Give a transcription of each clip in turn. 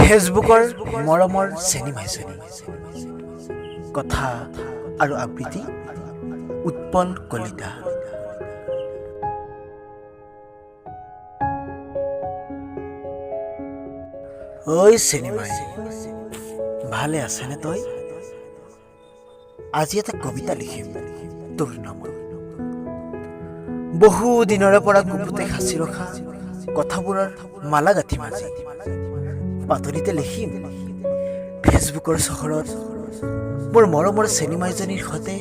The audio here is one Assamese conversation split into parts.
ফেচবুকৰ মৰমৰ চেনিমাইজনী কথা আৰু আবৃত্তি উৎপল কলিতা। ঐ চেনিমাই, ভালে আছেনে তই? আজি এটা কবিতা লিখিম তোৰ নামত। বহু দিনৰে পৰা গুপুতে সাঁচি ৰখা কথাবোৰৰ মালা গাঁঠি মাজি পাতলিতে লিখিম ফেচবুকৰ চহৰত মোৰ মৰমৰ চেনিমাইজনীৰ সৈতে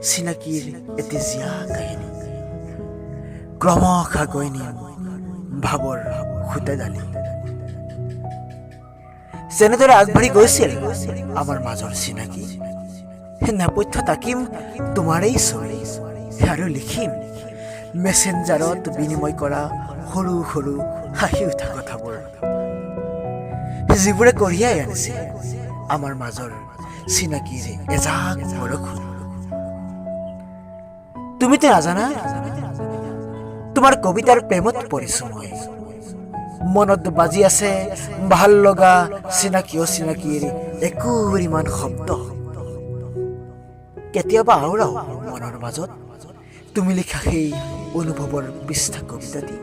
চিনাকিৰ এটি জীয়া কাহিনী। ক্ৰমশঃ গৈ নিম ভাৱৰ সূতে ডালি। যেনেদৰে আগবাঢ়ি গৈছিল আমাৰ মাজৰ চিনাকি, নেপথ্য তাকিম তোমাৰেই ছবি আৰু লিখিম মেছেঞ্জাৰত বিনিময় কৰা সৰু সৰু হাঁহি উঠা কথাবোৰ, যিবোৰে কঢ়িয়াই আনিছিল আমাৰ মাজৰ চিনাকিৰ এজাক বৰষুণ। তুমিতো নাজানা, তোমাৰ কবিতাৰ প্ৰেমত পৰিছো মই। মনত বাজি আছে ভাল লগা চিনাকি অচিনাকিৰ একোৰ ইমান শব্দ। কেতিয়াবা আওৰাও মনৰ মাজত তুমি লিখা সেই অনুভৱৰ পৃষ্ঠা কবিতা দি।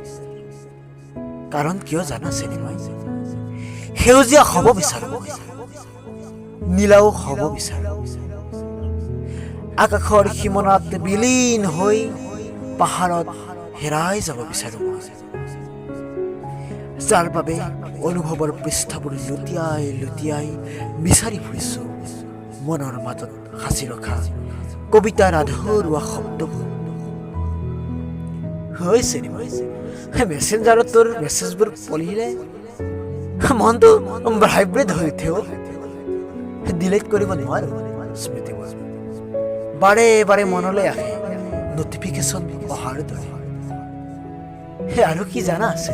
কাৰণ কিয় জানা চেনিমাই, সেউজীয়া হ'ব বিচাৰো, নীলাও হ'ব বিচাৰো, আকাশৰ সীমনাত বিলীন হৈ পাহাৰত হেৰাই যাব বিচাৰো মই। যাৰ বাবে অনুভৱৰ পৃষ্ঠাবোৰ লুটিয়াই লুটিয়াই বিচাৰি ফুৰিছো মনৰ মাজত সাঁচি ৰখা কবিতাৰ আধৰুৱা শব্দবোৰ। হৈছে মেছেঞ্জাৰত তোৰ মেছেজবোৰ পঢ়িলে মনটো ভাইব্ৰেট হৈ উঠে। ডিলিট কৰিব নোৱাৰো স্মৃতিবোৰ, বাৰে বাৰে মনলৈ আহে নটিফিকেশ্যন অহাৰ দৰে। আৰু কি জানা আছে,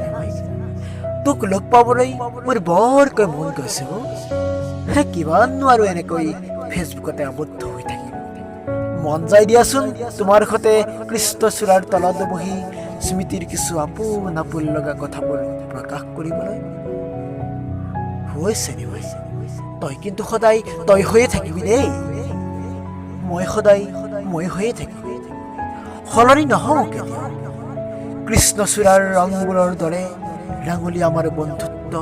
তোক লগ পাবলৈ মোৰ বৰকৈ মন গৈছে। কিমাননো আৰু এনেকৈ ফেচবুকতে আবদ্ধ হৈ থাকিম। মন যায় দিয়াচোন তোমাৰ সৈতে কৃষ্ণচূড়াৰ তলত বহি স্মৃতিৰ কিছু আপোন আপোন লগা কথাবোৰ প্ৰকাশ কৰিবলৈ। হৈছে নিবাই, তই কিন্তু সদায় তই হৈয়ে থাকিবি দেই। মই সদায় মই হৈয়ে থাকিম, সলনি নহওঁ কেতিয়াও। কৃষ্ণচূড়াৰ ৰংবোৰৰ দৰে ৰাঙলী আমাৰ বন্ধুত্ব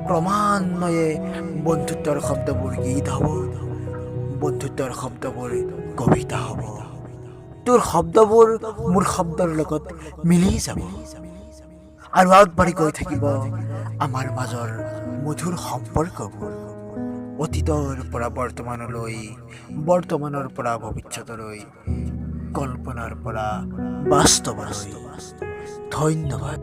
ক্ৰমান্বয়ে বন্ধুত্বৰ শব্দবোৰ গীত হ'ব, বন্ধুত্বৰ শব্দবোৰ কবিতা হ'ব। তোৰ শব্দবোৰ মোৰ শব্দৰ লগত মিলি যাব আৰু আগবাঢ়ি গৈ থাকিব আমাৰ মাজৰ মধুৰ সম্পৰ্কবোৰ। অতীতৰ পৰা বৰ্তমানলৈ, বৰ্তমানৰ পৰা ভৱিষ্যতলৈ, কল্পনাৰ পৰা বাস্তৱলৈ। ধন্যবাদ।